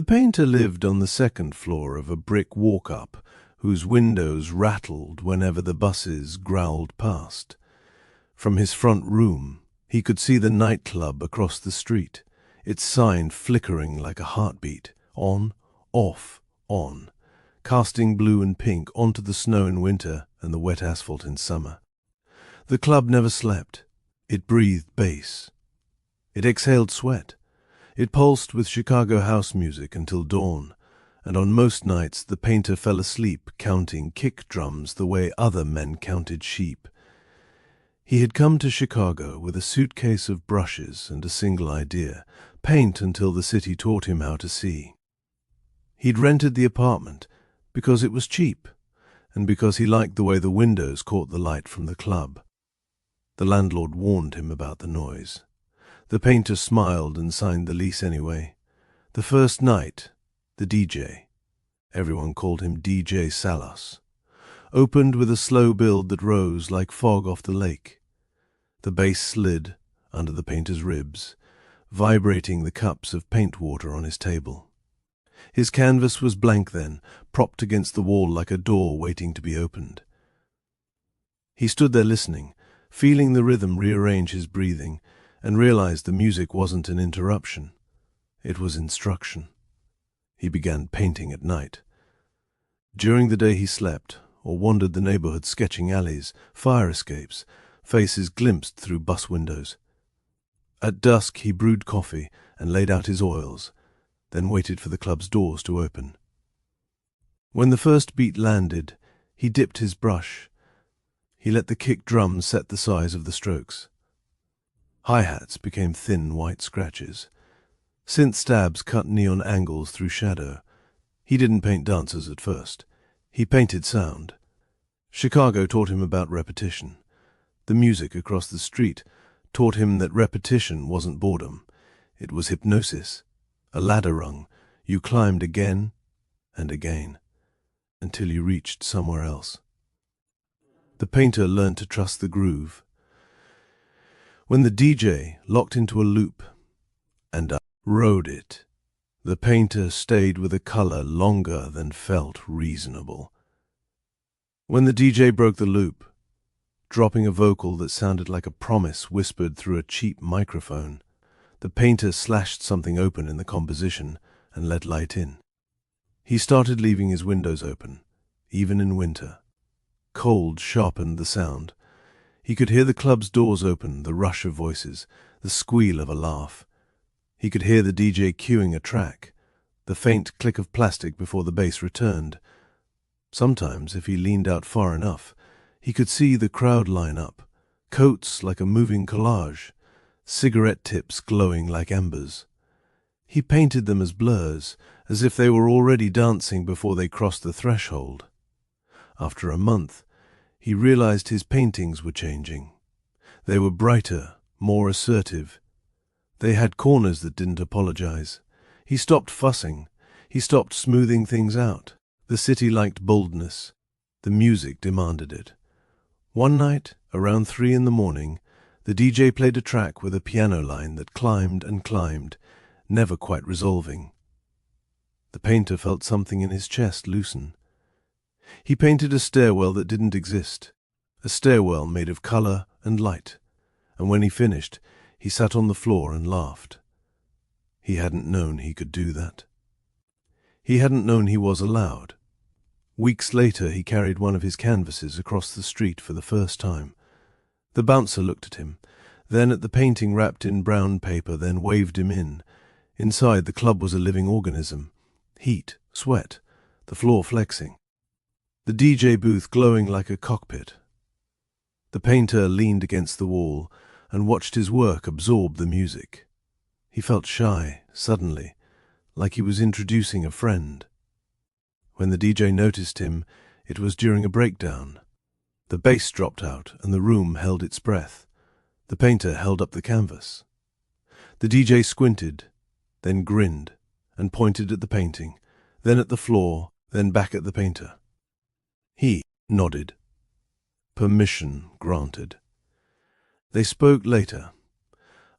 The painter lived on the second floor of a brick walk-up whose windows rattled whenever the buses growled past. From his front room, he could see the nightclub across the street, its sign flickering like a heartbeat, on, off, on, casting blue and pink onto the snow in winter and the wet asphalt in summer. The club never slept. It breathed bass. It exhaled sweat. It pulsed with Chicago house music until dawn, and on most nights the painter fell asleep counting kick drums the way other men counted sheep. He had come to Chicago with a suitcase of brushes and a single idea: paint until the city taught him how to see. He'd rented the apartment because it was cheap, and because he liked the way the windows caught the light from the club. The landlord warned him about the noise. The painter smiled and signed the lease anyway. The first night, the DJ, everyone called him DJ Salas, opened with a slow build that rose like fog off the lake. The bass slid under the painter's ribs, vibrating the cups of paint water on his table. His canvas was blank then, propped against the wall like a door waiting to be opened. He stood there listening, feeling the rhythm rearrange his breathing, and realized the music wasn't an interruption. It was instruction. He began painting at night. During the day he slept, or wandered the neighborhood sketching alleys, fire escapes, faces glimpsed through bus windows. At dusk he brewed coffee and laid out his oils, then waited for the club's doors to open. When the first beat landed, he dipped his brush. He let the kick drum set the size of the strokes. Hi-hats became thin white scratches. Synth stabs cut neon angles through shadow. He didn't paint dancers at first. He painted sound. Chicago taught him about repetition. The music across the street taught him that repetition wasn't boredom. It was hypnosis. A ladder rung. You climbed again and again, until you reached somewhere else. The painter learned to trust the groove. When the DJ locked into a loop and rode it, the painter stayed with a color longer than felt reasonable. When the DJ broke the loop, dropping a vocal that sounded like a promise whispered through a cheap microphone, the painter slashed something open in the composition and let light in. He started leaving his windows open, even in winter. Cold sharpened the sound. He could hear the club's doors open, the rush of voices, the squeal of a laugh. He could hear the DJ cueing a track, the faint click of plastic before the bass returned. Sometimes, if he leaned out far enough, he could see the crowd line up, coats like a moving collage, cigarette tips glowing like embers. He painted them as blurs, as if they were already dancing before they crossed the threshold. After a month, he realized his paintings were changing. They were brighter, more assertive. They had corners that didn't apologize. He stopped fussing. He stopped smoothing things out. The city liked boldness. The music demanded it. One night, around 3 a.m, the DJ played a track with a piano line that climbed and climbed, never quite resolving. The painter felt something in his chest loosen. He painted a stairwell that didn't exist, a stairwell made of color and light, and when he finished, he sat on the floor and laughed. He hadn't known he could do that. He hadn't known he was allowed. Weeks later, he carried one of his canvases across the street for the first time. The bouncer looked at him, then at the painting wrapped in brown paper, then waved him in. Inside, the club was a living organism. Heat, sweat, the floor flexing. The DJ booth glowing like a cockpit. The painter leaned against the wall and watched his work absorb the music. He felt shy, suddenly, like he was introducing a friend. When the DJ noticed him, it was during a breakdown. The bass dropped out and the room held its breath. The painter held up the canvas. The DJ squinted, then grinned, and pointed at the painting, then at the floor, then back at the painter. He nodded. Permission granted. They spoke later.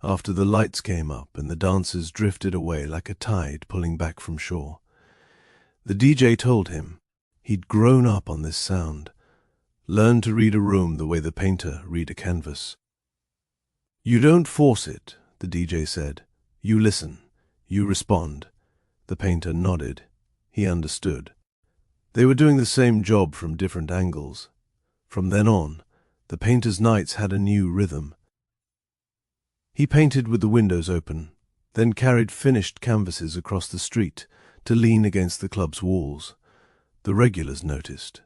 after the lights came up and the dancers drifted away like a tide pulling back from shore. The DJ told him he'd grown up on this sound, learned to read a room the way the painter read a canvas. "You don't force it," the DJ said. "You listen. You respond." The painter nodded. He understood. They were doing the same job from different angles. From then on, the painter's nights had a new rhythm. He painted with the windows open, then carried finished canvases across the street to lean against the club's walls. The regulars noticed.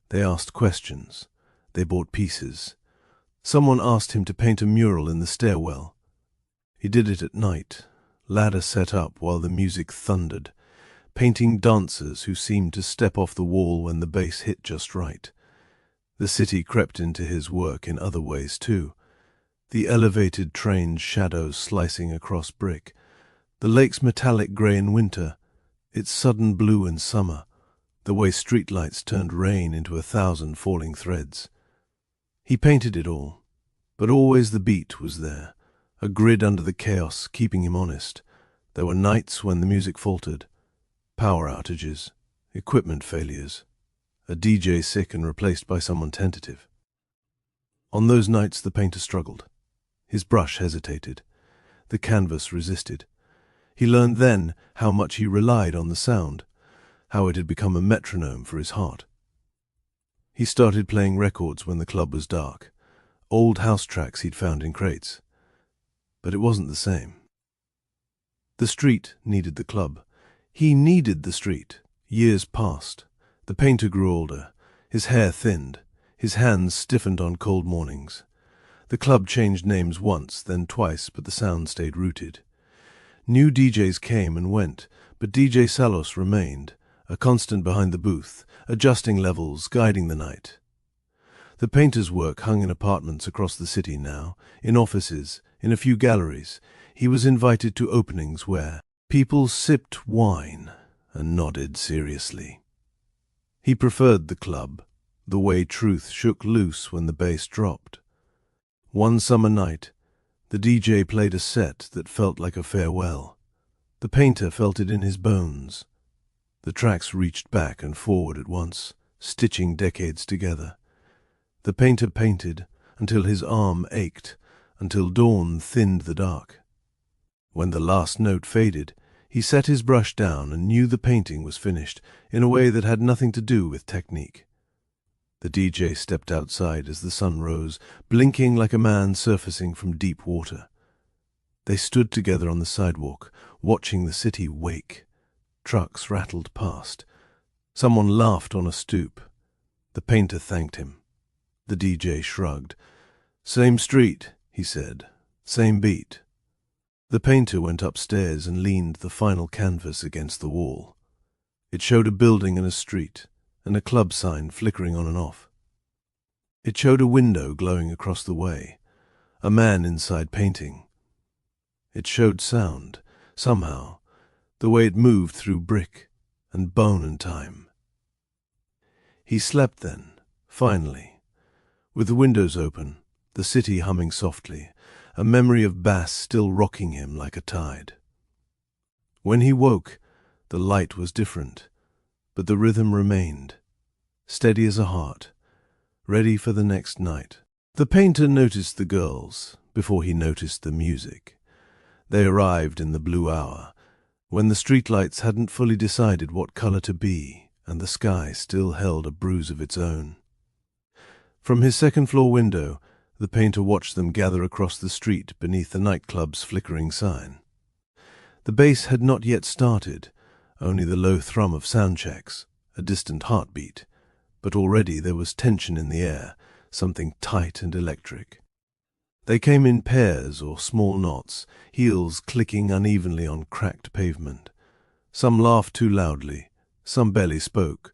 They asked questions. They bought pieces. Someone asked him to paint a mural in the stairwell. He did it at night, ladder set up while the music thundered, painting dancers who seemed to step off the wall when the bass hit just right. The city crept into his work in other ways too. The elevated train's shadows slicing across brick, the lake's metallic grey in winter, its sudden blue in summer, the way streetlights turned rain into 1,000 falling threads. He painted it all, but always the beat was there, a grid under the chaos keeping him honest. There were nights when the music faltered, power outages, equipment failures, a DJ sick and replaced by someone tentative. On those nights the painter struggled. His brush hesitated. The canvas resisted. He learned then how much he relied on the sound, how it had become a metronome for his heart. He started playing records when the club was dark, old house tracks he'd found in crates. But it wasn't the same. The street needed the club. He needed the street. Years passed. The painter grew older. His hair thinned. His hands stiffened on cold mornings. The club changed names once, then twice, but the sound stayed rooted. New DJs came and went, but DJ Salos remained, a constant behind the booth, adjusting levels, guiding the night. The painter's work hung in apartments across the city now, in offices, in a few galleries. He was invited to openings where people sipped wine and nodded seriously. He preferred the club, the way truth shook loose when the bass dropped. One summer night, the DJ played a set that felt like a farewell. The painter felt it in his bones. The tracks reached back and forward at once, stitching decades together. The painter painted until his arm ached, until dawn thinned the dark. When the last note faded, he set his brush down and knew the painting was finished in a way that had nothing to do with technique. The DJ stepped outside as the sun rose, blinking like a man surfacing from deep water. They stood together on the sidewalk, watching the city wake. Trucks rattled past. Someone laughed on a stoop. The painter thanked him. The DJ shrugged. "Same street," he said. "Same beat." The painter went upstairs and leaned the final canvas against the wall. It showed a building and a street, and a club sign flickering on and off. It showed a window glowing across the way, a man inside painting. It showed sound, somehow, the way it moved through brick and bone and time. He slept then, finally, with the windows open, the city humming softly, a memory of bass still rocking him like a tide. When he woke, the light was different, but the rhythm remained, steady as a heart, ready for the next night. The painter noticed the girls before he noticed the music. They arrived in the blue hour, when the streetlights hadn't fully decided what color to be, and the sky still held a bruise of its own. From his second-floor window, the painter watched them gather across the street beneath the nightclub's flickering sign. The bass had not yet started, only the low thrum of sound checks, a distant heartbeat, but already there was tension in the air, something tight and electric. They came in pairs or small knots, heels clicking unevenly on cracked pavement. Some laughed too loudly, some barely spoke.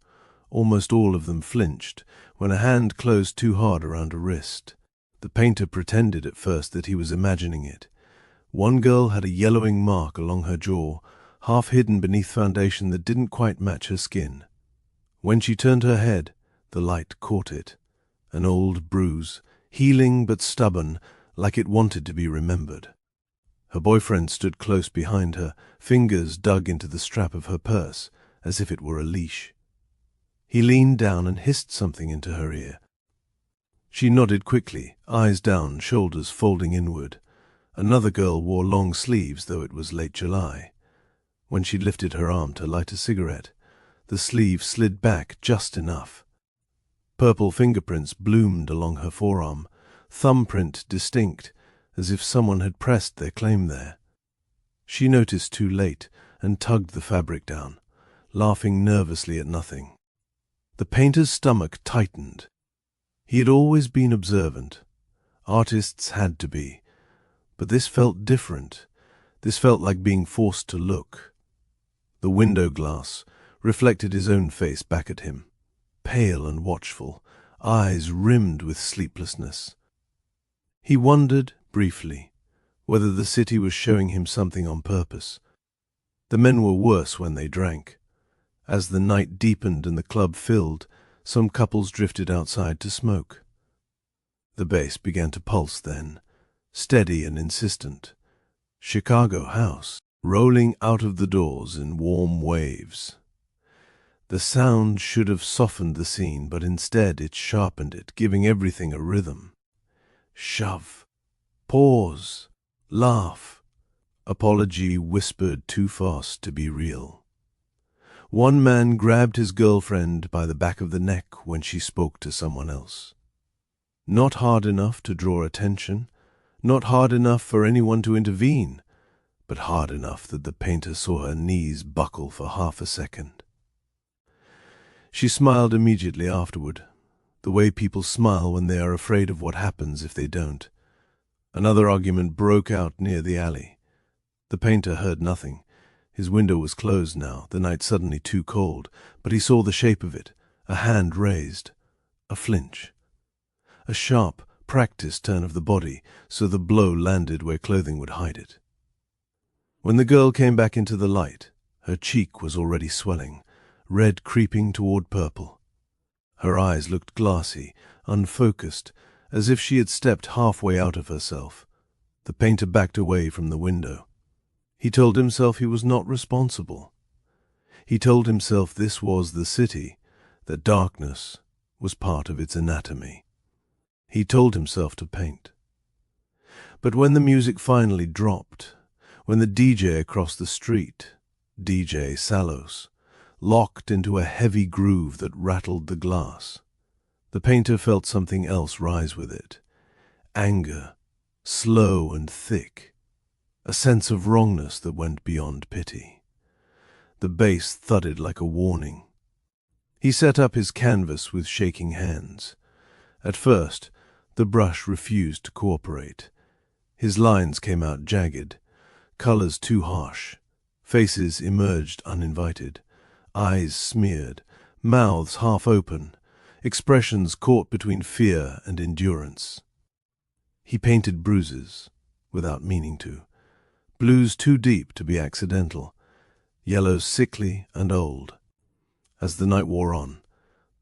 Almost all of them flinched when a hand closed too hard around a wrist. The painter pretended at first that he was imagining it. One girl had a yellowing mark along her jaw, half hidden beneath foundation that didn't quite match her skin. When she turned her head, the light caught it. An old bruise, healing but stubborn, like it wanted to be remembered. Her boyfriend stood close behind her, fingers dug into the strap of her purse, as if it were a leash. He leaned down and hissed something into her ear. She nodded quickly, eyes down, shoulders folding inward. Another girl wore long sleeves, though it was late July. When she lifted her arm to light a cigarette, the sleeve slid back just enough. Purple fingerprints bloomed along her forearm, thumbprint distinct, as if someone had pressed their claim there. She noticed too late and tugged the fabric down, laughing nervously at nothing. The painter's stomach tightened. He had always been observant. Artists had to be. But this felt different. This felt like being forced to look. The window glass reflected his own face back at him, pale and watchful, eyes rimmed with sleeplessness. He wondered, briefly, whether the city was showing him something on purpose. The men were worse when they drank. As the night deepened and the club filled, some couples drifted outside to smoke. The bass began to pulse then, steady and insistent. Chicago house, rolling out of the doors in warm waves. The sound should have softened the scene, but instead it sharpened it, giving everything a rhythm. Shove, pause, laugh. Apology whispered too fast to be real. One man grabbed his girlfriend by the back of the neck when she spoke to someone else. Not hard enough to draw attention, not hard enough for anyone to intervene, but hard enough that the painter saw her knees buckle for half a second. She smiled immediately afterward, the way people smile when they are afraid of what happens if they don't. Another argument broke out near the alley. The painter heard nothing. His window was closed now, the night suddenly too cold, but he saw the shape of it, a hand raised, a flinch. A sharp, practiced turn of the body, so the blow landed where clothing would hide it. When the girl came back into the light, her cheek was already swelling, red creeping toward purple. Her eyes looked glassy, unfocused, as if she had stepped halfway out of herself. The painter backed away from the window. He told himself he was not responsible. He told himself this was the city, that darkness was part of its anatomy. He told himself to paint. But when the music finally dropped, when the DJ across the street, DJ Salos, locked into a heavy groove that rattled the glass, the painter felt something else rise with it. Anger, slow and thick, a sense of wrongness that went beyond pity. The bass thudded like a warning. He set up his canvas with shaking hands. At first, the brush refused to cooperate. His lines came out jagged, colors too harsh, faces emerged uninvited, eyes smeared, mouths half open, expressions caught between fear and endurance. He painted bruises, without meaning to, blues too deep to be accidental, yellows sickly and old. As the night wore on,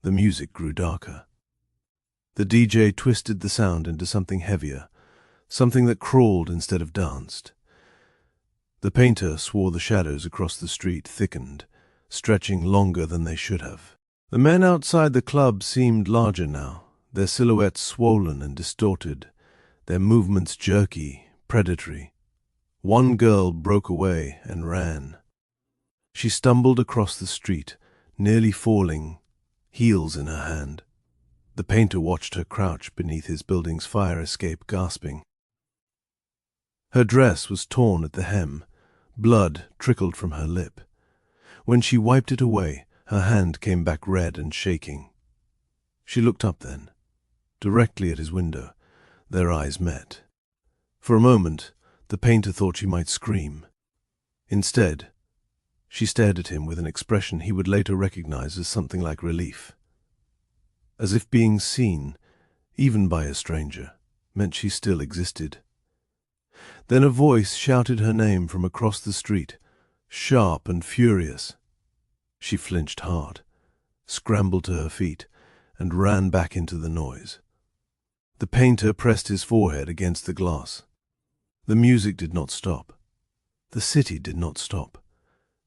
the music grew darker. The DJ twisted the sound into something heavier, something that crawled instead of danced. The painter swore the shadows across the street thickened, stretching longer than they should have. The men outside the club seemed larger now, their silhouettes swollen and distorted, their movements jerky, predatory. One girl broke away and ran. She stumbled across the street, nearly falling, heels in her hand. The painter watched her crouch beneath his building's fire escape, gasping. Her dress was torn at the hem. Blood trickled from her lip. When she wiped it away, her hand came back red and shaking. She looked up then, directly at his window. Their eyes met. For a moment, the painter thought she might scream. Instead, she stared at him with an expression he would later recognize as something like relief. As if being seen, even by a stranger, meant she still existed. Then a voice shouted her name from across the street, sharp and furious. She flinched hard, scrambled to her feet, and ran back into the noise. The painter pressed his forehead against the glass. The music did not stop. The city did not stop.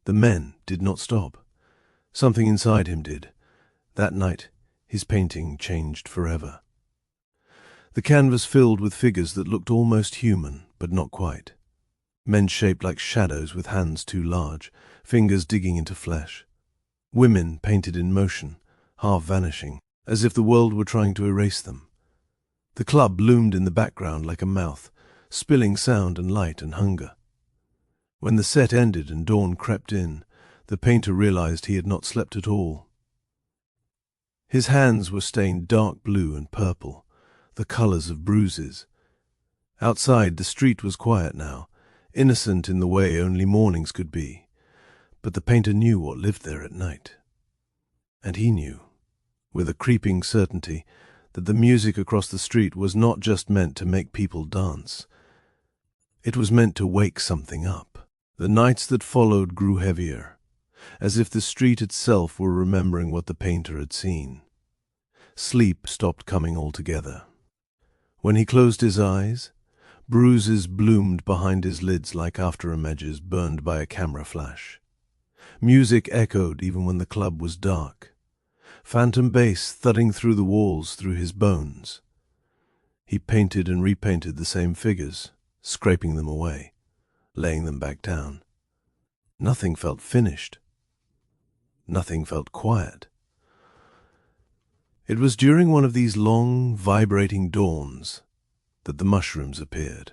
The men did not stop. Something inside him did. That night, his painting changed forever. The canvas filled with figures that looked almost human, but not quite. Men shaped like shadows with hands too large, fingers digging into flesh. Women painted in motion, half vanishing, as if the world were trying to erase them. The club loomed in the background like a mouth, spilling sound and light and hunger. When the set ended and dawn crept in, the painter realized he had not slept at all. His hands were stained dark blue and purple, the colors of bruises. Outside, the street was quiet now, innocent in the way only mornings could be. But the painter knew what lived there at night. And he knew, with a creeping certainty, that the music across the street was not just meant to make people dance. It was meant to wake something up. The nights that followed grew heavier, as if the street itself were remembering what the painter had seen. Sleep stopped coming altogether. When he closed his eyes, bruises bloomed behind his lids like afterimages burned by a camera flash. Music echoed even when the club was dark. Phantom bass thudding through the walls through his bones. He painted and repainted the same figures, scraping them away, laying them back down. Nothing felt finished. Nothing felt quiet. It was during one of these long, vibrating dawns that the mushrooms appeared.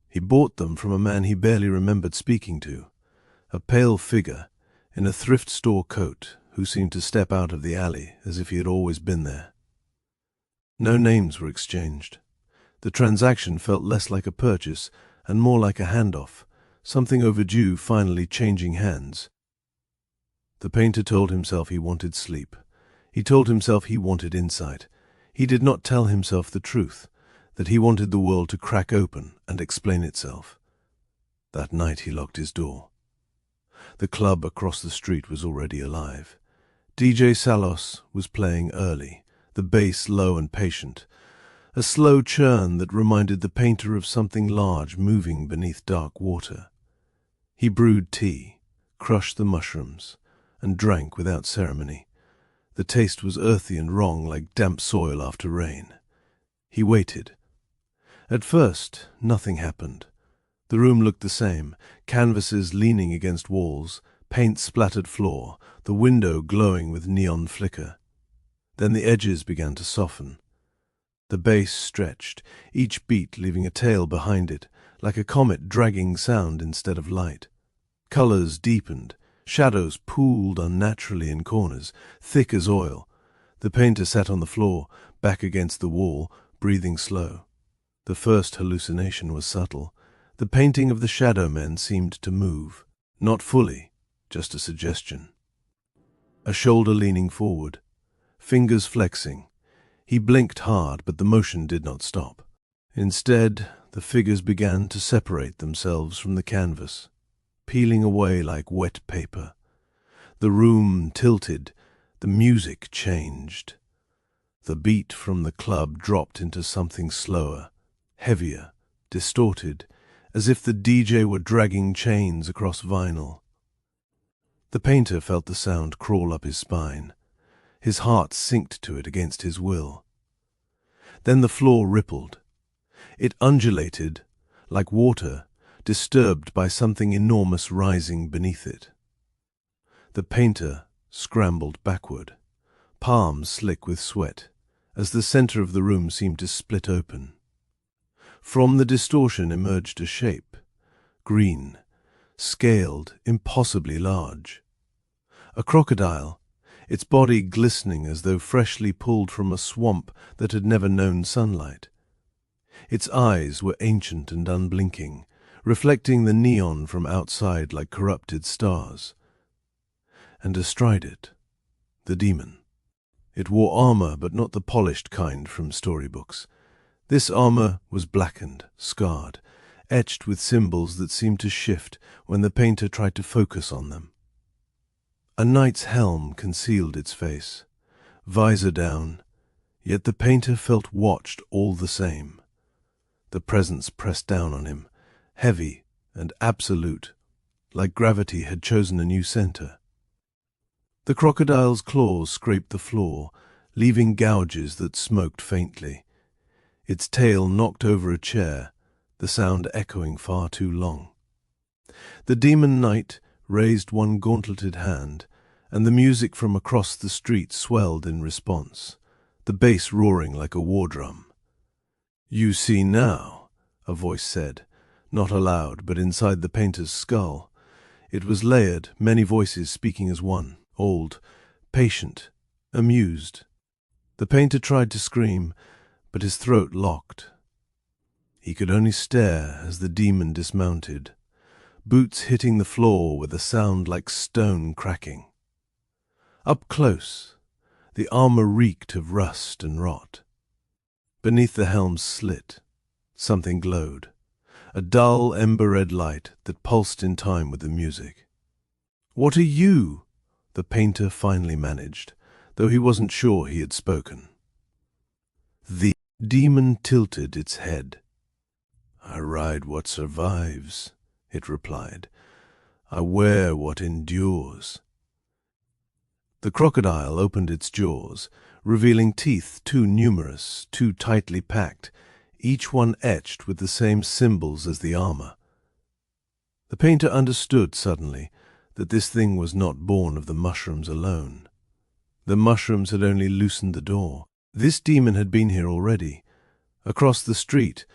He bought them from a man he barely remembered speaking to, a pale figure in a thrift store coat who seemed to step out of the alley as if he had always been there. No names were exchanged. The transaction felt less like a purchase and more like a handoff, something overdue finally changing hands. The painter told himself he wanted sleep. He told himself he wanted insight. He did not tell himself the truth, that he wanted the world to crack open and explain itself. That night he locked his door. The club across the street was already alive. DJ Salos was playing early, the bass low and patient, a slow churn that reminded the painter of something large moving beneath dark water. He brewed tea, crushed the mushrooms, and drank without ceremony. The taste was earthy and wrong, like damp soil after rain. He waited. At first, nothing happened. The room looked the same, canvases leaning against walls, paint-splattered floor, the window glowing with neon flicker. Then the edges began to soften. The bass stretched, each beat leaving a tail behind it, like a comet dragging sound instead of light. Colors deepened, shadows pooled unnaturally in corners, thick as oil. The painter sat on the floor, back against the wall, breathing slow. The first hallucination was subtle. The painting of the shadow men seemed to move, not fully, just a suggestion. A shoulder leaning forward, fingers flexing. He blinked hard, but the motion did not stop. Instead, the figures began to separate themselves from the canvas, peeling away like wet paper. The room tilted, the music changed. The beat from the club dropped into something slower, heavier, distorted, as if the DJ were dragging chains across vinyl. The painter felt the sound crawl up his spine. His heart synced to it against his will. Then the floor rippled. It undulated, like water, disturbed by something enormous rising beneath it. The painter scrambled backward, palms slick with sweat, as the center of the room seemed to split open. From the distortion emerged a shape, green, scaled, impossibly large. A crocodile, its body glistening as though freshly pulled from a swamp that had never known sunlight. Its eyes were ancient and unblinking, reflecting the neon from outside like corrupted stars. And astride it, the demon. It wore armor, but not the polished kind from storybooks. This armor was blackened, scarred, etched with symbols that seemed to shift when the painter tried to focus on them. A knight's helm concealed its face, visor down, yet the painter felt watched all the same. The presence pressed down on him, heavy and absolute, like gravity had chosen a new center. The crocodile's claws scraped the floor, leaving gouges that smoked faintly. Its tail knocked over a chair, the sound echoing far too long. The demon knight raised one gauntleted hand, and the music from across the street swelled in response, the bass roaring like a war drum. "You see now," a voice said, not aloud but inside the painter's skull. It was layered, many voices speaking as one, old, patient, amused. The painter tried to scream, but his throat locked. He could only stare as the demon dismounted, boots hitting the floor with a sound like stone cracking. Up close, the armor reeked of rust and rot. Beneath the helm's slit, something glowed, a dull ember-red light that pulsed in time with the music. "What are you?" the painter finally managed, though he wasn't sure he had spoken. The demon tilted its head. "I ride what survives," it replied. "I wear what endures." The crocodile opened its jaws, revealing teeth too numerous, too tightly packed, each one etched with the same symbols as the armor. The painter understood suddenly that this thing was not born of the mushrooms alone. The mushrooms had only loosened the door. This demon had been here already. Across the street,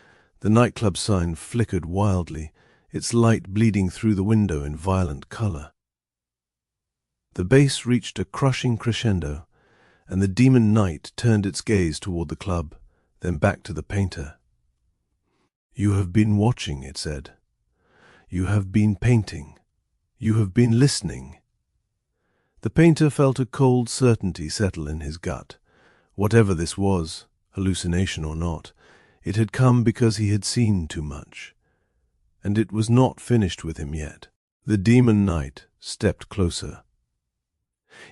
the nightclub sign flickered wildly, its light bleeding through the window in violent color. The bass reached a crushing crescendo, and the demon knight turned its gaze toward the club, then back to the painter. "You have been watching," it said. "You have been painting. You have been listening." The painter felt a cold certainty settle in his gut. Whatever this was, hallucination or not, it had come because he had seen too much. And it was not finished with him yet. The demon knight stepped closer.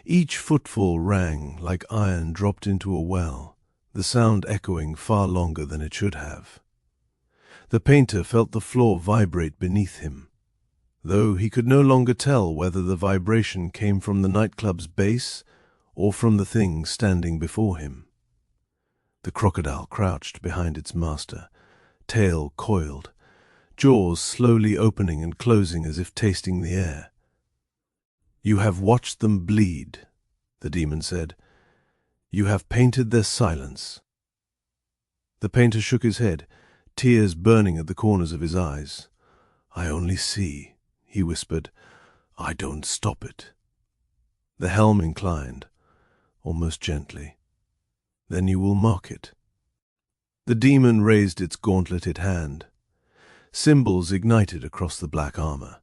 Each footfall rang like iron dropped into a well, the sound echoing far longer than it should have. The painter felt the floor vibrate beneath him, though he could no longer tell whether the vibration came from the nightclub's base or from the thing standing before him. The crocodile crouched behind its master, tail coiled, jaws slowly opening and closing as if tasting the air. "You have watched them bleed," the demon said. "You have painted their silence." The painter shook his head, tears burning at the corners of his eyes. "I only see," he whispered. "I don't stop it." The helm inclined, almost gently. "Then you will mock it." The demon raised its gauntleted hand. Symbols ignited across the black armor.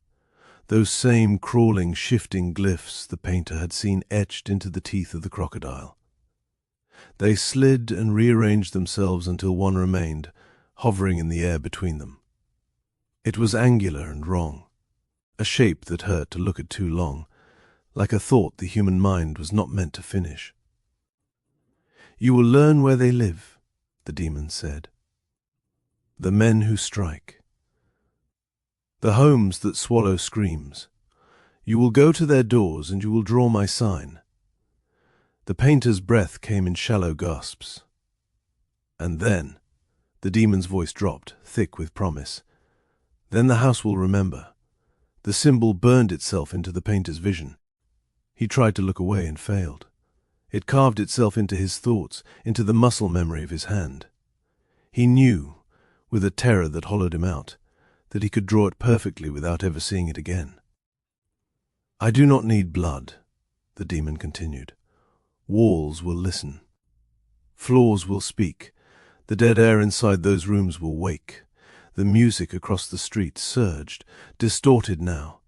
Those same crawling, shifting glyphs the painter had seen etched into the teeth of the crocodile. They slid and rearranged themselves until one remained, hovering in the air between them. It was angular and wrong, a shape that hurt to look at too long, like a thought the human mind was not meant to finish. "You will learn where they live," the demon said. "The men who strike. The homes that swallow screams. You will go to their doors and you will draw my sign." The painter's breath came in shallow gasps. "And then," the demon's voice dropped, thick with promise, "then the house will remember." The symbol burned itself into the painter's vision. He tried to look away and failed. It carved itself into his thoughts, into the muscle memory of his hand. He knew, with a terror that hollowed him out, that he could draw it perfectly without ever seeing it again. "I do not need blood," the demon continued. "Walls will listen. Floors will speak. The dead air inside those rooms will wake. The music across the street surged, distorted now,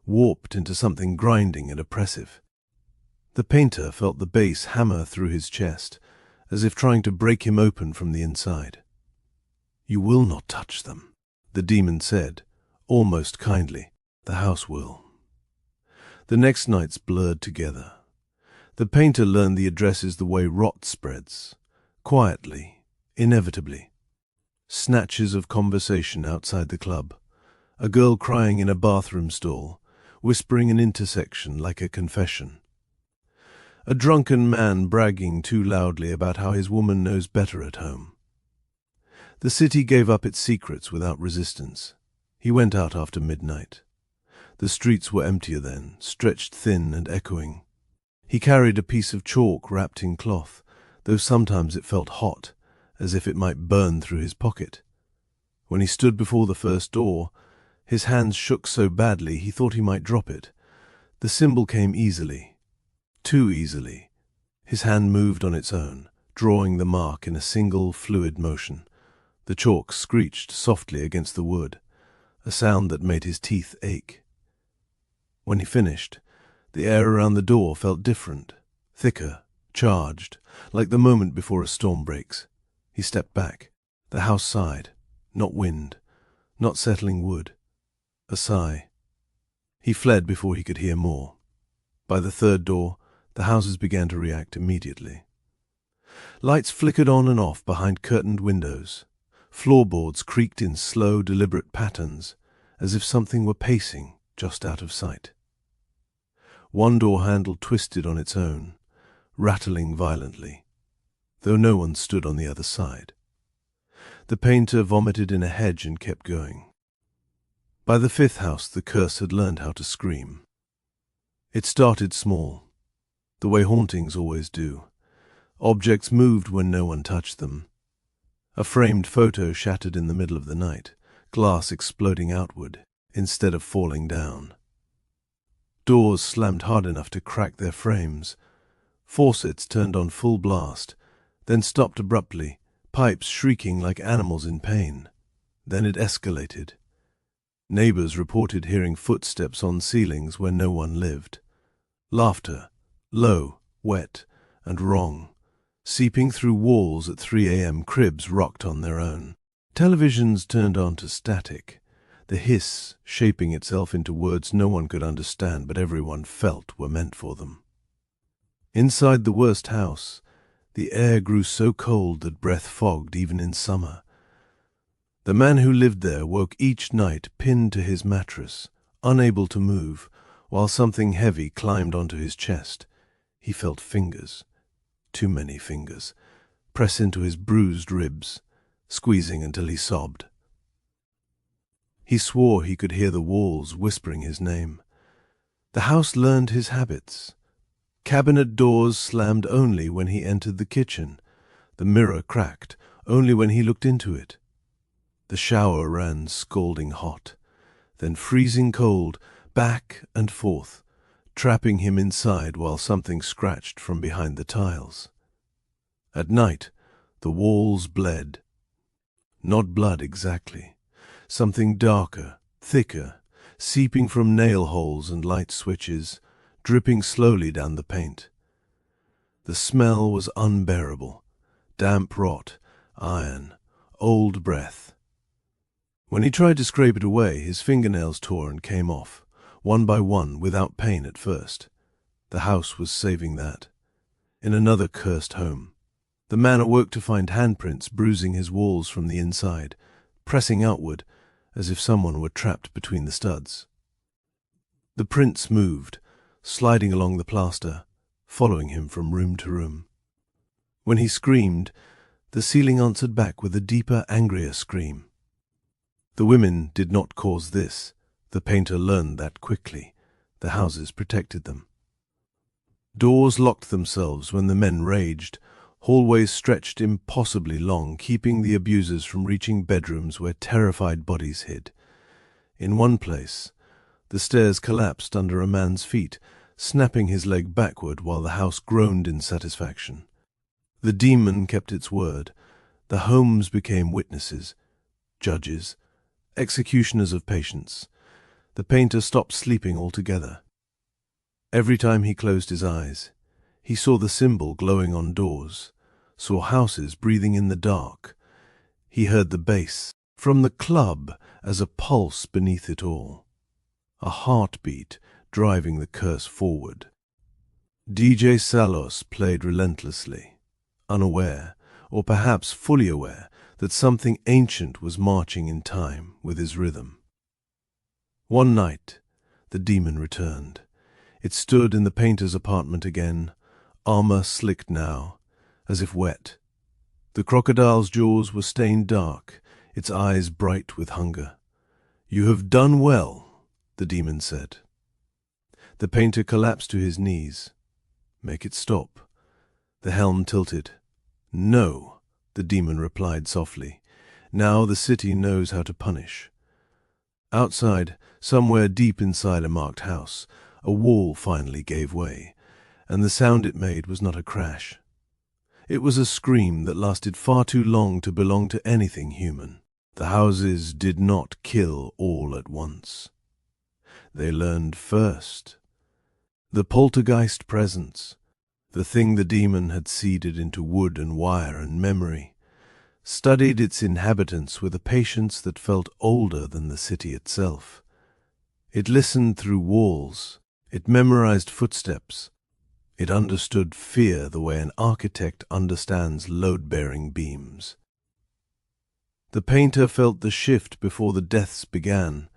warped into something grinding and oppressive. The painter felt the bass hammer through his chest, as if trying to break him open from the inside. "You will not touch them," the demon said, almost kindly. "The house will." The next nights blurred together. The painter learned the addresses the way rot spreads, quietly, inevitably. Snatches of conversation outside the club. A girl crying in a bathroom stall, whispering an intersection like a confession. A drunken man bragging too loudly about how his woman knows better at home. The city gave up its secrets without resistance. He went out after midnight. The streets were emptier then, stretched thin and echoing. He carried a piece of chalk wrapped in cloth, though sometimes it felt hot, as if it might burn through his pocket. When he stood before the first door, his hands shook so badly he thought he might drop it. The symbol came easily, too easily. His hand moved on its own, drawing the mark in a single fluid motion. The chalk screeched softly against the wood, a sound that made his teeth ache. When he finished, the air around the door felt different, thicker, charged, like the moment before a storm breaks. He stepped back. The house sighed. Not wind, not settling wood. A sigh. He fled before he could hear more. By the third door, the houses began to react immediately. Lights flickered on and off behind curtained windows. Floorboards creaked in slow, deliberate patterns, as if something were pacing just out of sight. One door handle twisted on its own, rattling violently, though no one stood on the other side. The painter vomited in a hedge and kept going. By the fifth house, the curse had learned how to scream. It started small, the way hauntings always do. Objects moved when no one touched them. A framed photo shattered in the middle of the night, glass exploding outward instead of falling down. Doors slammed hard enough to crack their frames. Faucets turned on full blast, then stopped abruptly, pipes shrieking like animals in pain. Then it escalated. Neighbors reported hearing footsteps on ceilings where no one lived. Laughter, low, wet, and wrong, seeping through walls at 3 a.m. Cribs rocked on their own. Televisions turned on to static, the hiss shaping itself into words no one could understand but everyone felt were meant for them. Inside the worst house, the air grew so cold that breath fogged even in summer. The man who lived there woke each night pinned to his mattress, unable to move, while something heavy climbed onto his chest. He felt fingers, too many fingers, press into his bruised ribs, squeezing until he sobbed. He swore he could hear the walls whispering his name. The house learned his habits. Cabinet doors slammed only when he entered the kitchen. The mirror cracked only when he looked into it. The shower ran scalding hot, then freezing cold, back and forth, trapping him inside while something scratched from behind the tiles. At night, the walls bled. Not blood exactly. Something darker, thicker, seeping from nail holes and light switches, dripping slowly down the paint. The smell was unbearable. Damp rot, iron, old breath. When he tried to scrape it away, his fingernails tore and came off, one by one, without pain at first. The house was saving that. In another cursed home. The man awoke to find handprints bruising his walls from the inside, pressing outward, as if someone were trapped between the studs. The prints moved, sliding along the plaster, following him from room to room. When he screamed, the ceiling answered back with a deeper, angrier scream. The women did not cause this. The painter learned that quickly. The houses protected them. Doors locked themselves when the men raged. Hallways stretched impossibly long, keeping the abusers from reaching bedrooms where terrified bodies hid. In one place, the stairs collapsed under a man's feet, snapping his leg backward while the house groaned in satisfaction. The demon kept its word. The homes became witnesses, judges, executioners of patience. The painter stopped sleeping altogether. Every time he closed his eyes, he saw the symbol glowing on doors, saw houses breathing in the dark. He heard the bass from the club as a pulse beneath it all, a heartbeat driving the curse forward. DJ Salos played relentlessly, unaware, or perhaps fully aware, that something ancient was marching in time with his rhythm. One night, the demon returned. It stood in the painter's apartment again, armor slicked now, as if wet. The crocodile's jaws were stained dark, its eyes bright with hunger. "You have done well," the demon said. The painter collapsed to his knees. "Make it stop." The helm tilted. "No," the demon replied softly. "Now the city knows how to punish." Outside, somewhere deep inside a marked house, a wall finally gave way, and the sound it made was not a crash. It was a scream that lasted far too long to belong to anything human. The houses did not kill all at once. They learned first. The poltergeist presence, the thing the demon had seeded into wood and wire and memory, studied its inhabitants with a patience that felt older than the city itself. It listened through walls. It memorized footsteps. It understood fear the way an architect understands load-bearing beams. The painter felt the shift before the deaths began.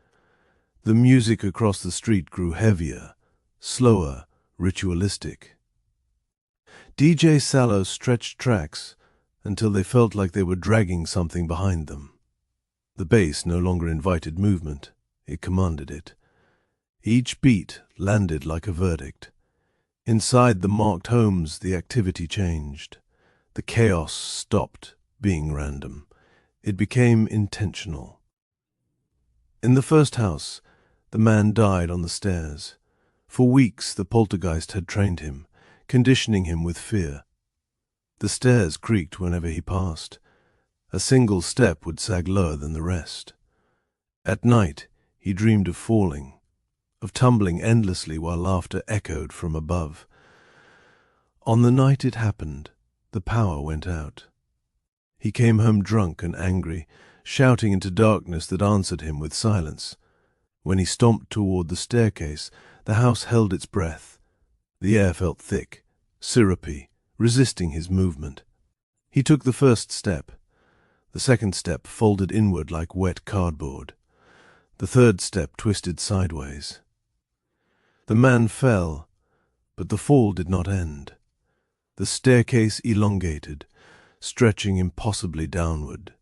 The music across the street grew heavier, slower, ritualistic. DJ Sallow stretched tracks until they felt like they were dragging something behind them. The bass no longer invited movement, it commanded it. Each beat landed like a verdict. Inside the marked homes, the activity changed. The chaos stopped being random. It became intentional. In the first house, the man died on the stairs. For weeks, the poltergeist had trained him, conditioning him with fear. The stairs creaked whenever he passed. A single step would sag lower than the rest. At night, he dreamed of falling, of tumbling endlessly while laughter echoed from above. On the night it happened, the power went out. He came home drunk and angry, shouting into darkness that answered him with silence. When he stomped toward the staircase, the house held its breath. The air felt thick, syrupy, resisting his movement. He took the first step. The second step folded inward like wet cardboard. The third step twisted sideways. The man fell, but the fall did not end. The staircase elongated, stretching impossibly downward,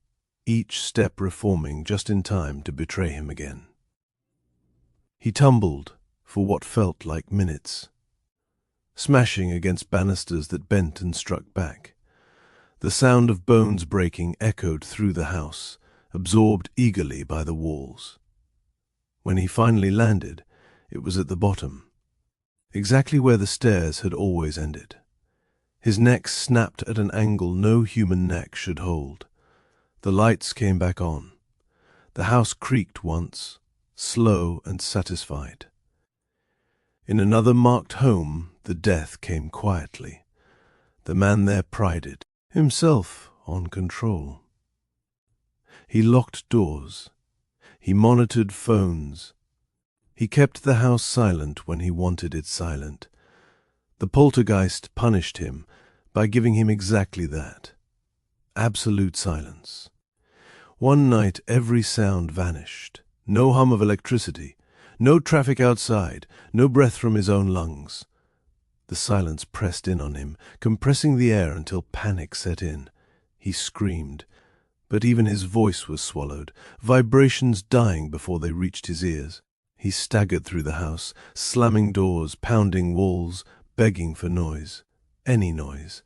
each step reforming just in time to betray him again. He tumbled for what felt like minutes, smashing against banisters that bent and struck back. The sound of bones breaking echoed through the house, absorbed eagerly by the walls. When he finally landed, it was at the bottom, exactly where the stairs had always ended. His neck snapped at an angle no human neck should hold. The lights came back on. The house creaked once, slow and satisfied. In another marked home, the death came quietly. The man there prided himself on control. He locked doors. He monitored phones. He kept the house silent when he wanted it silent. The poltergeist punished him by giving him exactly that. Absolute silence. One night every sound vanished. No hum of electricity, no traffic outside, no breath from his own lungs. The silence pressed in on him, compressing the air until panic set in. He screamed, but even his voice was swallowed, vibrations dying before they reached his ears. He staggered through the house, slamming doors, pounding walls, begging for noise, any noise.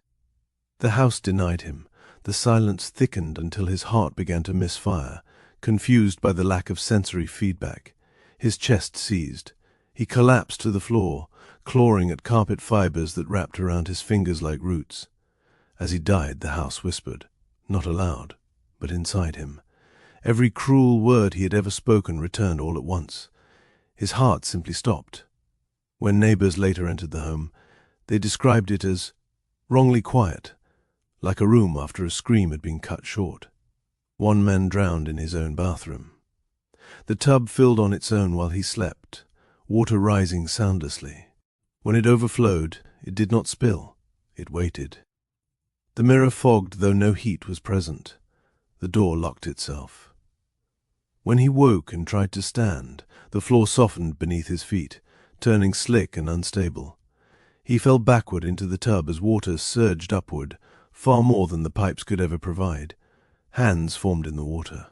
The house denied him. The silence thickened until his heart began to misfire, confused by the lack of sensory feedback. His chest seized. He collapsed to the floor, clawing at carpet fibers that wrapped around his fingers like roots. As he died, the house whispered, not aloud, but inside him. Every cruel word he had ever spoken returned all at once. His heart simply stopped. When neighbors later entered the home, they described it as wrongly quiet, like a room after a scream had been cut short. One man drowned in his own bathroom. The tub filled on its own while he slept, water rising soundlessly. When it overflowed, it did not spill. It waited. The mirror fogged, though no heat was present. The door locked itself. When he woke and tried to stand, the floor softened beneath his feet, turning slick and unstable. He fell backward into the tub as water surged upward, far more than the pipes could ever provide. Hands formed in the water.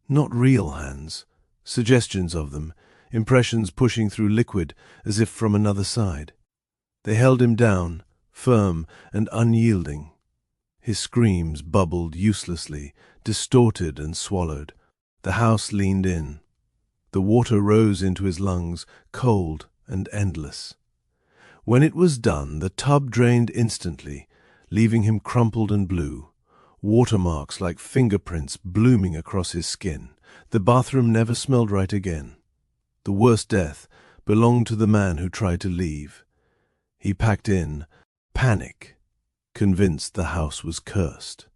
Not real hands, suggestions of them, impressions pushing through liquid as if from another side. They held him down, firm and unyielding. His screams bubbled uselessly, distorted and swallowed. The house leaned in. The water rose into his lungs, cold and endless. When it was done, the tub drained instantly, leaving him crumpled and blue, watermarks like fingerprints blooming across his skin. The bathroom never smelled right again. The worst death belonged to the man who tried to leave. He packed in, panic, convinced the house was cursed.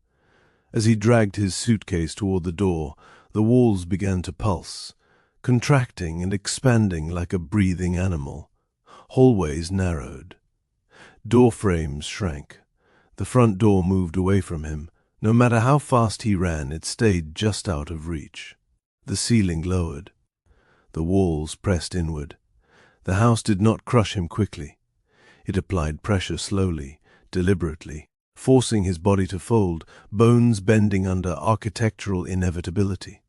As he dragged his suitcase toward the door, the walls began to pulse, contracting and expanding like a breathing animal. Hallways narrowed. Door frames shrank. The front door moved away from him. No matter how fast he ran, it stayed just out of reach. The ceiling lowered. The walls pressed inward. The house did not crush him quickly. It applied pressure slowly, deliberately, forcing his body to fold, bones bending under architectural inevitability.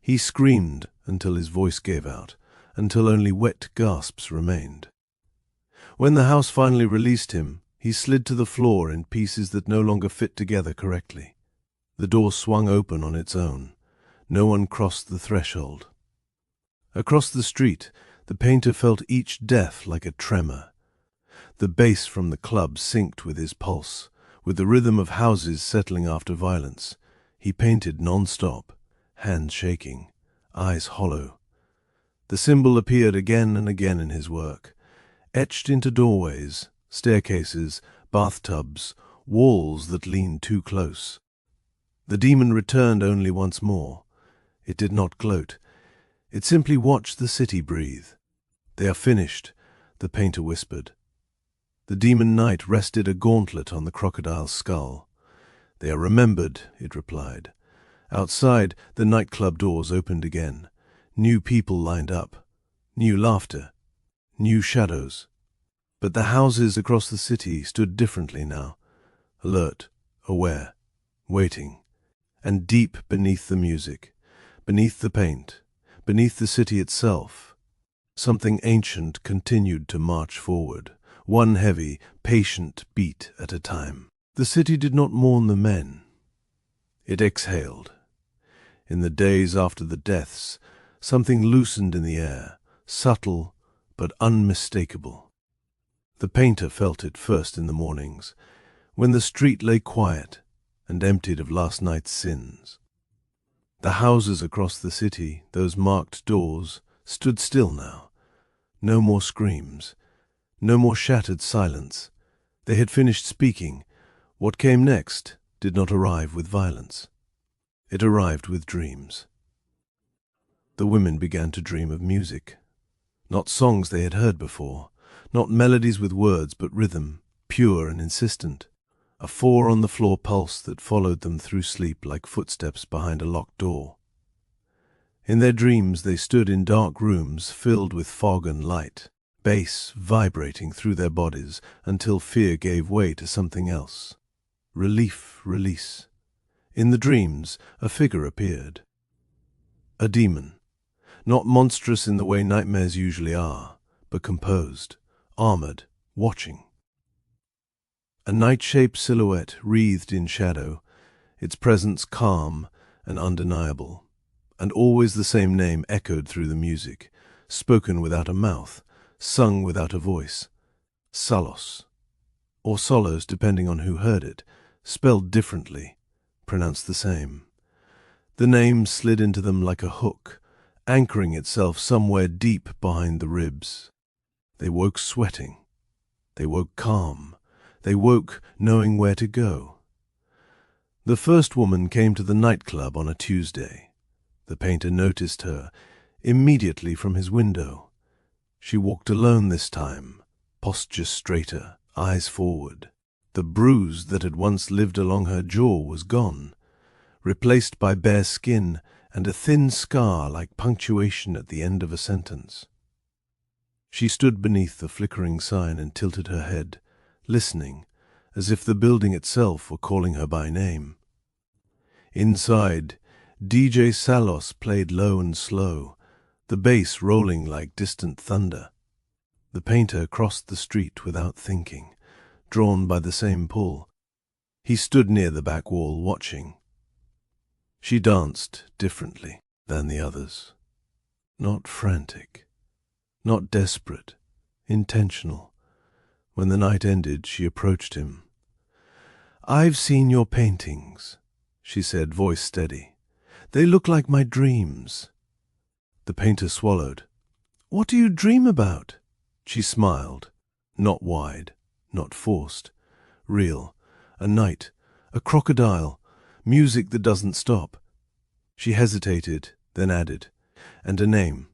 He screamed until his voice gave out, until only wet gasps remained. When the house finally released him, he slid to the floor in pieces that no longer fit together correctly. The door swung open on its own. No one crossed the threshold. Across the street, the painter felt each death like a tremor. The bass from the club synced with his pulse, with the rhythm of houses settling after violence. He painted non-stop, hands shaking, eyes hollow. The symbol appeared again and again in his work, etched into doorways, staircases, bathtubs, walls that leaned too close. The demon returned only once more. It did not gloat. It simply watched the city breathe. "They are finished," the painter whispered. The demon night rested a gauntlet on the crocodile's skull. "They are remembered," it replied. Outside, the nightclub doors opened again. New people lined up. New laughter. New shadows. But the houses across the city stood differently now. Alert, aware, waiting. And deep beneath the music, beneath the paint, beneath the city itself, something ancient continued to march forward, one heavy, patient beat at a time. The city did not mourn the men. It exhaled. In the days after the deaths, something loosened in the air, subtle but unmistakable. The painter felt it first in the mornings, when the street lay quiet and emptied of last night's sins. The houses across the city, those marked doors, stood still now. No more screams, no more shattered silence. They had finished speaking. What came next did not arrive with violence. It arrived with dreams. The women began to dream of music. Not songs they had heard before, not melodies with words, but rhythm, pure and insistent. A four-on-the-floor pulse that followed them through sleep like footsteps behind a locked door. In their dreams they stood in dark rooms filled with fog and light, bass vibrating through their bodies until fear gave way to something else. Relief, release. In the dreams, a figure appeared. A demon, not monstrous in the way nightmares usually are, but composed, armored, watching. A night-shaped silhouette wreathed in shadow, its presence calm and undeniable, and always the same name echoed through the music, spoken without a mouth, sung without a voice. Salos, or Solos depending on who heard it, spelled differently, pronounced the same. The name slid into them like a hook, anchoring itself somewhere deep behind the ribs. They woke sweating. They woke calm. They woke knowing where to go. The first woman came to the nightclub on a Tuesday. The painter noticed her immediately from his window. She walked alone this time, posture straighter, eyes forward. The bruise that had once lived along her jaw was gone. replaced by bare skin and a thin scar like punctuation at the end of a sentence. She stood beneath the flickering sign and tilted her head, listening, as if the building itself were calling her by name. Inside, DJ Salos played low and slow, the bass rolling like distant thunder. The painter crossed the street without thinking, drawn by the same pull. He stood near the back wall, watching. She danced differently than the others. Not frantic, not desperate, intentional. When the night ended, she approached him. "I've seen your paintings," she said, voice steady. "They look like my dreams." The painter swallowed. "What do you dream about?" She smiled, not wide, not forced. Real, a night, a crocodile, music that doesn't stop. She hesitated, then added, "And a name."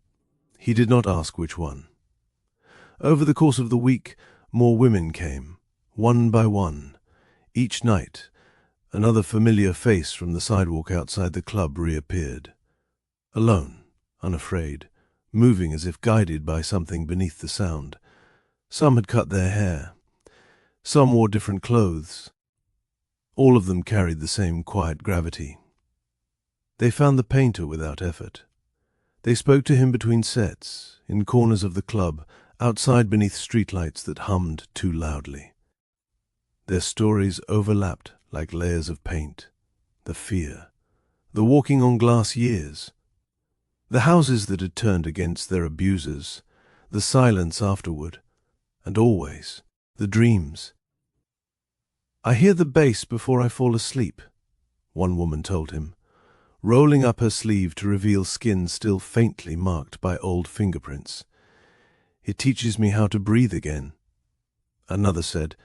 He did not ask which one. Over the course of the week, more women came, one by one. Each night, another familiar face from the sidewalk outside the club reappeared. Alone, unafraid, moving as if guided by something beneath the sound. Some had cut their hair. Some wore different clothes. All of them carried the same quiet gravity. They found the painter without effort. They spoke to him between sets, in corners of the club, outside beneath streetlights that hummed too loudly. Their stories overlapped like layers of paint. The fear, the walking on glass years, the houses that had turned against their abusers, the silence afterward, and always the dreams. "I hear the bass before I fall asleep," one woman told him, rolling up her sleeve to reveal skin still faintly marked by old fingerprints. "It teaches me how to breathe again." Another said,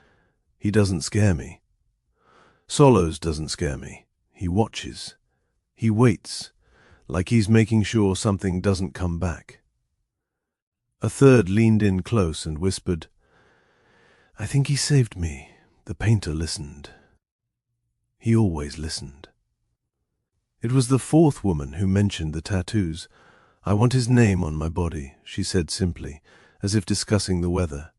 "He doesn't scare me." "Solos doesn't scare me. He watches. He waits, like he's making sure something doesn't come back." A third leaned in close and whispered, "I think he saved me." The painter listened. He always listened. It was the fourth woman who mentioned the tattoos. "I want his name on my body," she said simply, as if discussing the weather.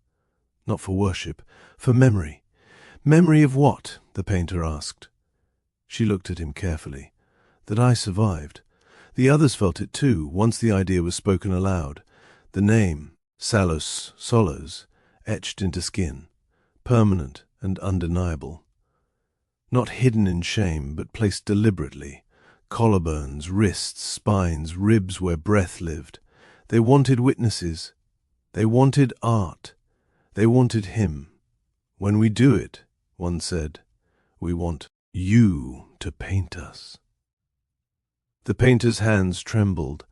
"Not for worship, for memory." "Memory of what?" the painter asked. She looked at him carefully. "That I survived. The others felt it too, once the idea was spoken aloud. The name, Salos Solos, etched into skin, permanent and undeniable. Not hidden in shame, but placed deliberately. Collarbones, wrists, spines, ribs where breath lived. They wanted witnesses. They wanted art. They wanted him. "When we do it," one said, "we want you to paint us." The painter's hands trembled.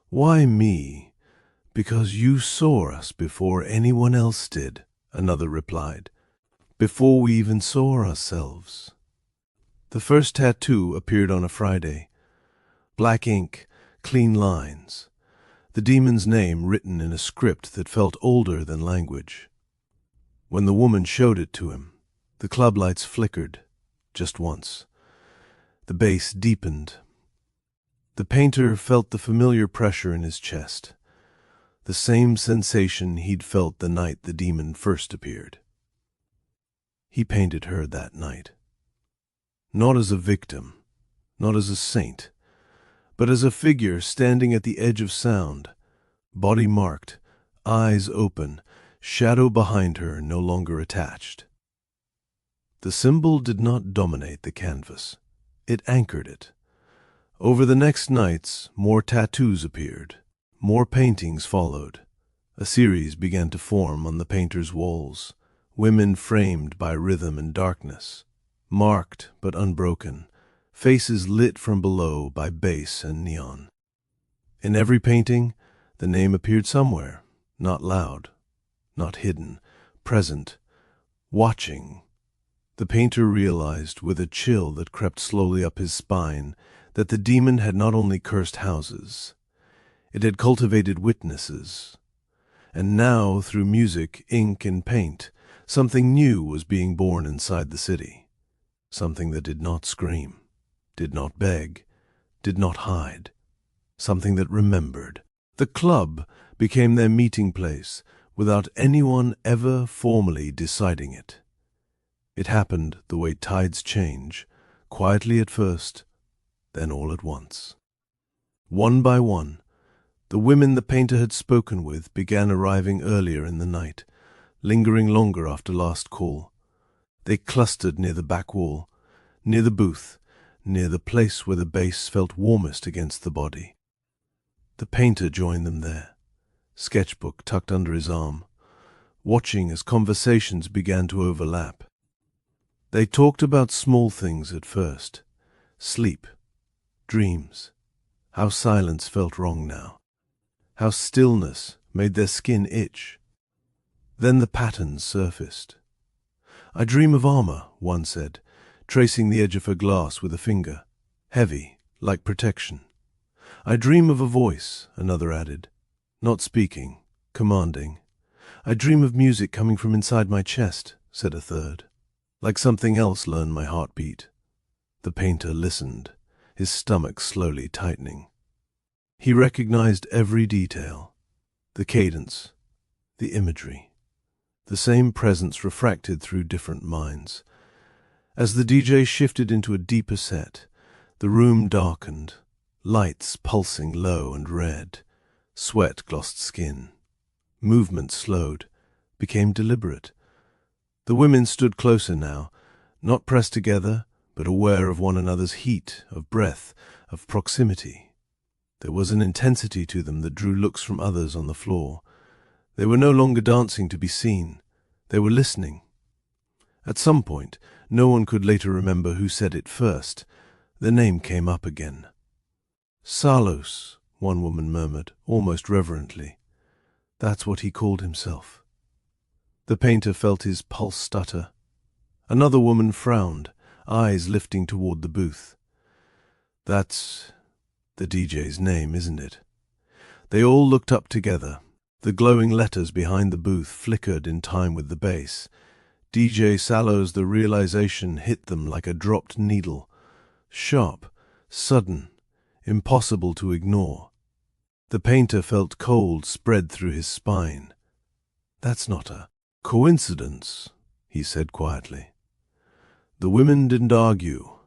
"Why me?" "Because you saw us before anyone else did," another replied. "Before we even saw ourselves." The first tattoo appeared on a Friday. Black ink, clean lines. The demon's name written in a script that felt older than language. When the woman showed it to him, the club lights flickered, just once. The bass deepened. The painter felt the familiar pressure in his chest, the same sensation he'd felt the night the demon first appeared. He painted her that night. Not as a victim, not as a saint, but as a figure standing at the edge of sound, body marked, eyes open, shadow behind her no longer attached. The symbol did not dominate the canvas. It anchored it. Over the next nights, more tattoos appeared. More paintings followed. A series began to form on the painter's walls, women framed by rhythm and darkness, marked but unbroken, faces lit from below by bass and neon. In every painting, the name appeared somewhere, not loud, not hidden, present, watching. The painter realized, with a chill that crept slowly up his spine, that the demon had not only cursed houses, it had cultivated witnesses. And now, through music, ink, and paint, something new was being born inside the city. Something that did not scream, did not beg, did not hide, something that remembered. The club became their meeting place without anyone ever formally deciding it. It happened the way tides change, quietly at first, then all at once. One by one, the women the painter had spoken with began arriving earlier in the night, lingering longer after last call. They clustered near the back wall, near the booth, near the place where the base felt warmest against the body. The painter joined them there, sketchbook tucked under his arm, watching as conversations began to overlap. They talked about small things at first, sleep, dreams, how silence felt wrong now, how stillness made their skin itch. Then the patterns surfaced. "I dream of armor," one said, tracing the edge of her glass with a finger, heavy, like protection. "I dream of a voice," another added, "not speaking, commanding." "I dream of music coming from inside my chest," said a third, "like something else learned my heartbeat." The painter listened, his stomach slowly tightening. He recognized every detail, the cadence, the imagery, the same presence refracted through different minds. As the DJ shifted into a deeper set, the room darkened, lights pulsing low and red, sweat glossed skin. Movement slowed, became deliberate. The women stood closer now, not pressed together, but aware of one another's heat, of breath, of proximity. There was an intensity to them that drew looks from others on the floor. They were no longer dancing to be seen. They were listening. At some point, no one could later remember who said it first, the name came up again. "Salos," one woman murmured, almost reverently. That's what he called himself. The painter felt his pulse stutter. Another woman frowned, eyes lifting toward the booth. "That's the DJ's name, isn't it?" They all looked up together. The glowing letters behind the booth flickered in time with the bass. DJ Salos, the realization hit them like a dropped needle. Sharp, sudden, impossible to ignore. The painter felt cold spread through his spine. "That's not a coincidence," he said quietly. The women didn't argue.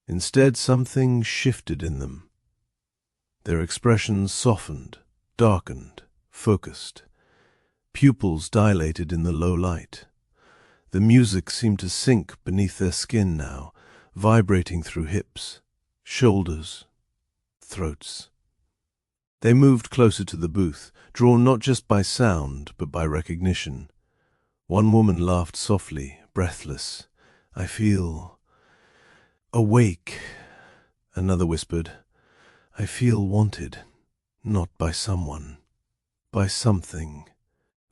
Instead, something shifted in them. Their expressions softened, darkened, focused. Pupils dilated in the low light. The music seemed to sink beneath their skin now, vibrating through hips, shoulders, throats. They moved closer to the booth, drawn not just by sound, but by recognition. One woman laughed softly, breathless. "I feel awake." Another whispered, "I feel wanted, not by someone, by something."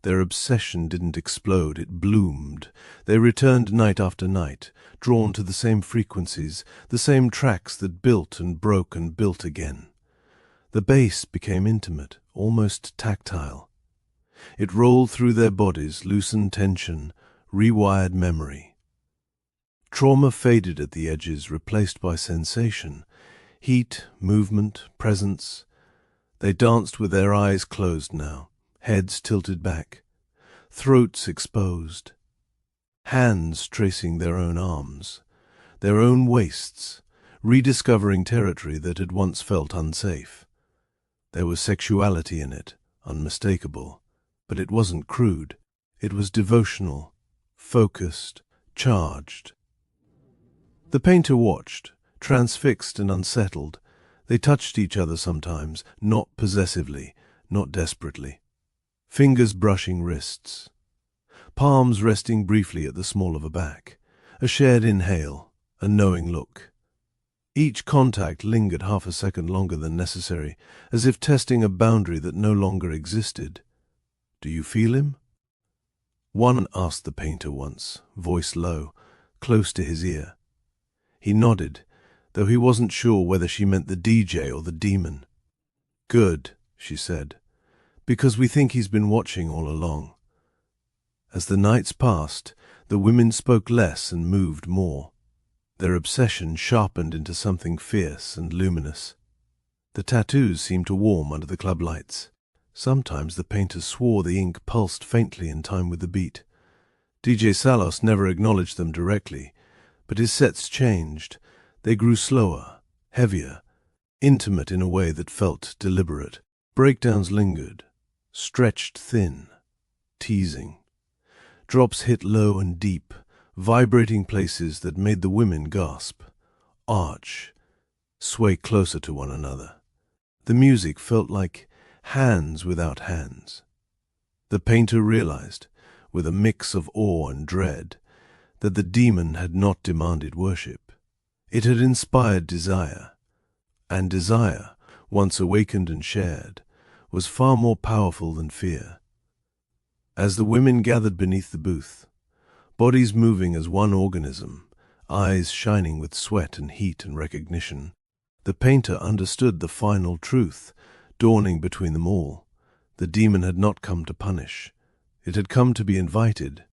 Their obsession didn't explode, it bloomed. They returned night after night, drawn to the same frequencies, the same tracks that built and broke and built again. The bass became intimate, almost tactile. It rolled through their bodies, loosened tension, rewired memory. Trauma faded at the edges, replaced by sensation. Heat, movement, presence. They danced with their eyes closed now, heads tilted back, throats exposed, hands tracing their own arms, their own waists, rediscovering territory that had once felt unsafe. There was sexuality in it, unmistakable, but it wasn't crude. It was devotional, focused, charged. The painter watched, transfixed and unsettled. They touched each other sometimes, not possessively, not desperately. Fingers brushing wrists. Palms resting briefly at the small of a back. A shared inhale, a knowing look. Each contact lingered half a second longer than necessary, as if testing a boundary that no longer existed. "Do you feel him?" One asked the painter once, voice low, close to his ear. He nodded, though he wasn't sure whether she meant the DJ or the demon. "Good," she said, "because we think he's been watching all along." As the nights passed, the women spoke less and moved more. their obsession sharpened into something fierce and luminous. The tattoos seemed to warm under the club lights. Sometimes the painters swore the ink pulsed faintly in time with the beat. DJ Salos never acknowledged them directly, but his sets changed. They grew slower, heavier, intimate in a way that felt deliberate. Breakdowns lingered, stretched thin, teasing. Drops hit low and deep, vibrating places that made the women gasp, arch, sway closer to one another. The music felt like hands without hands. The painter realized, with a mix of awe and dread, that the demon had not demanded worship. It had inspired desire, and desire, once awakened and shared, was far more powerful than fear. As the women gathered beneath the booth, bodies moving as one organism, eyes shining with sweat and heat and recognition, the painter understood the final truth dawning between them all. The demon had not come to punish. It had come to be invited,